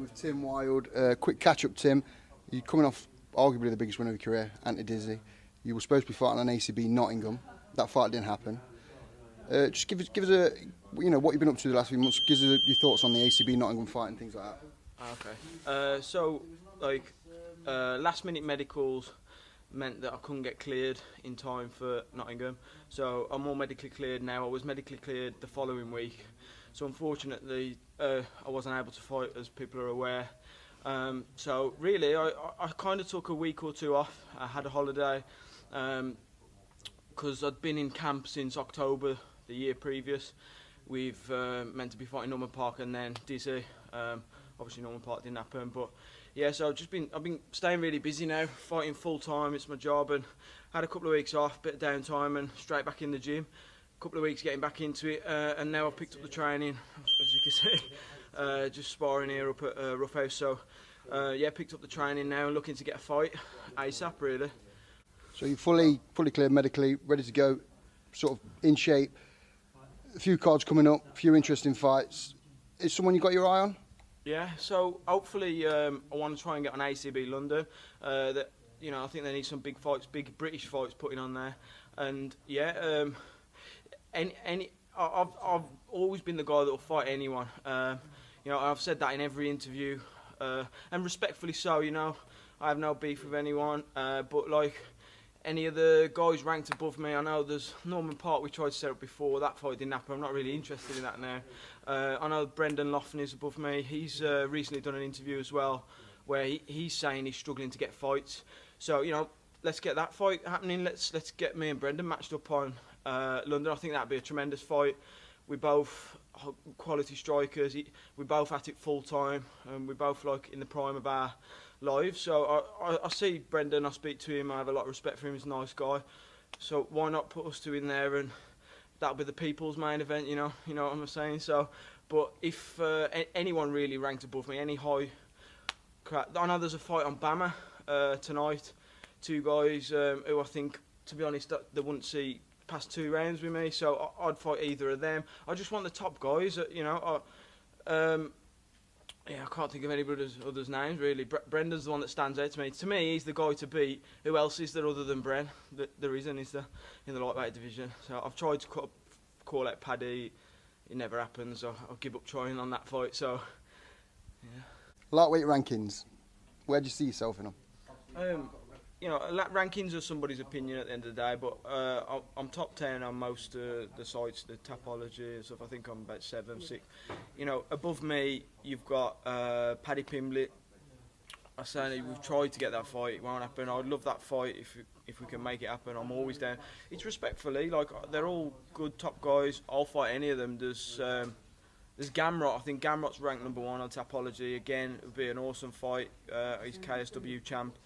with Tim Wilde. Quick catch-up, Tim. You're coming off arguably the biggest win of your career, anti-Dizzy. You were supposed to be fighting on ACB Nottingham. That fight didn't happen. Just give us a, what you've been up to the last few months. Give us your thoughts on the ACB Nottingham fight and things like that. Okay. Last-minute medicals meant that I couldn't get cleared in time for Nottingham. So I'm all medically cleared now. I was medically cleared the following week. So unfortunately, I wasn't able to fight, as people are aware. So really, I kind of took a week or two off. I had a holiday because I'd been in camp since October the year previous. We've meant to be fighting Norman Park and then Dizzy. Obviously Norman Park didn't happen, but yeah. So I've been staying really busy now, fighting full time. It's my job, and had a couple of weeks off, bit of downtime, and straight back in the gym. Couple of weeks getting back into it, and now I've picked up the training, as you can see, just sparring here up at Rough House. So picked up the training now and looking to get a fight ASAP, really. So you're fully cleared medically, ready to go, sort of in shape. A few cards coming up, a few interesting fights. Is someone you got your eye on? Yeah, so hopefully I want to try and get on ACB London. I think they need some big fights, big British fights putting on there, and yeah. I've always been the guy that will fight anyone. I've said that in every interview, and respectfully so. I have no beef with anyone. But like any of the guys ranked above me, I know there's Norman Park we tried to set up before. That fight didn't happen. I'm not really interested in that now. I know Brendan Loughnane is above me. He's recently done an interview as well, where he's saying he's struggling to get fights. So let's get that fight happening. Let's get me and Brendan matched up on London. I think that'd be a tremendous fight. We both quality strikers. We both at it full time, and we both in the prime of our lives. So I see Brendan. I speak to him. I have a lot of respect for him. He's a nice guy. So why not put us two in there, and that'll be the people's main event. You know what I'm saying. So, but if anyone really ranked above me, any high crap. I know there's a fight on Bama tonight. Two guys who I think, to be honest, they wouldn't see past 2 rounds with me, so I'd fight either of them. I just want the top guys. I can't think of anybody others' names really. Brendan's the one that stands out to me. To me, he's the guy to beat. Who else is there other than Bren? There isn't, is there, in the lightweight division? So I've tried to call out Paddy. It never happens. I'll give up trying on that fight. So, yeah. Lightweight rankings. Where do you see yourself in them? Rankings are somebody's opinion at the end of the day, but I'm top 10 on most of the sites, the Tapology and stuff. I think I'm about 7, 6. Above me, you've got Paddy Pimblett. I say we've tried to get that fight, it won't happen. I'd love that fight if we can make it happen. I'm always down. It's respectfully, they're all good top guys. I'll fight any of them. There's Gamrot. I think Gamrot's ranked #1 on Tapology. Again, it would be an awesome fight. He's KSW champ.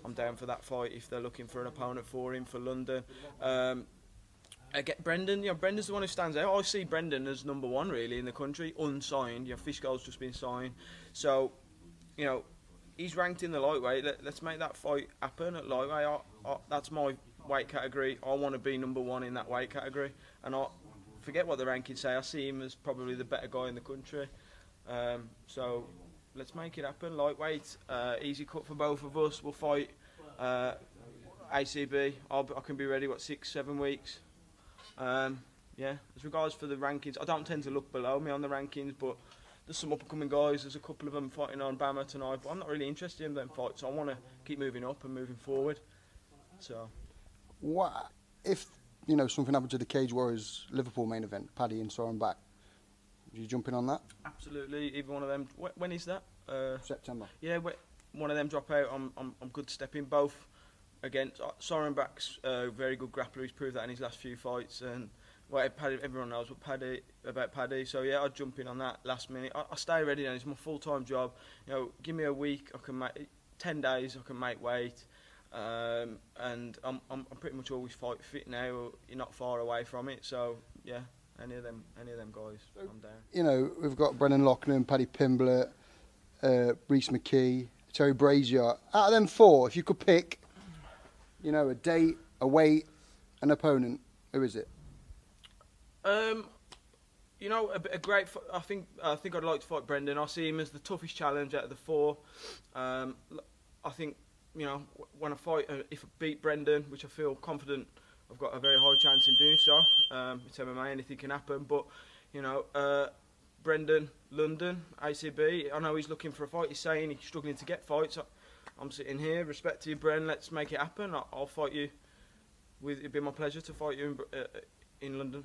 I'm down for that fight if they're looking for an opponent for him for London. I get Brendan. Brendan's the one who stands out. I see Brendan as #1 really in the country, unsigned. Fishgold's just been signed, so he's ranked in the lightweight. Let's make that fight happen at lightweight. That's my weight category. I want to be #1 in that weight category, and I forget what the rankings say. I see him as probably the better guy in the country. So. Let's make it happen. Lightweight, easy cut for both of us. We'll fight ACB. I can be ready, 6, 7 weeks. As regards for the rankings, I don't tend to look below me on the rankings, but there's some up-and-coming guys. There's a couple of them fighting on Bama tonight, but I'm not really interested in them fights. I want to keep moving up and moving forward. So, what if something happened to the Cage Warriors Liverpool main event, Paddy and Soren back? Would you jump in on that? Absolutely. Either one of them. When is that? September. Yeah, one of them drop out. I'm good to step in. Both against Soren Back's very good grappler. He's proved that in his last few fights. And Paddy, everyone knows about Paddy. So yeah, I'd jump in on that last minute. I stay ready. Then it's my full-time job. Give me a week. I can make 10 days. I can make weight. And I'm pretty much always fight fit now. You're not far away from it. So yeah. Any of them guys, I'm down. We've got Brendan Loughnane, Paddy Pimblett, Reece McKee, Terry Brazier. Out of them 4, if you could pick, a date, a weight, an opponent, who is it? You know, a great. I think I'd like to fight Brendan. I see him as the toughest challenge out of the four. I think, you know, when I fight, if I beat Brendan, which I feel confident, I've got a very high chance in doing so. It's MMA, anything can happen. But you know, Brendan, London, ACB. I know he's looking for a fight. He's saying he's struggling to get fights. I'm sitting here, respect to you, Bren. Let's make it happen. I'll fight you. It'd be my pleasure to fight you in London.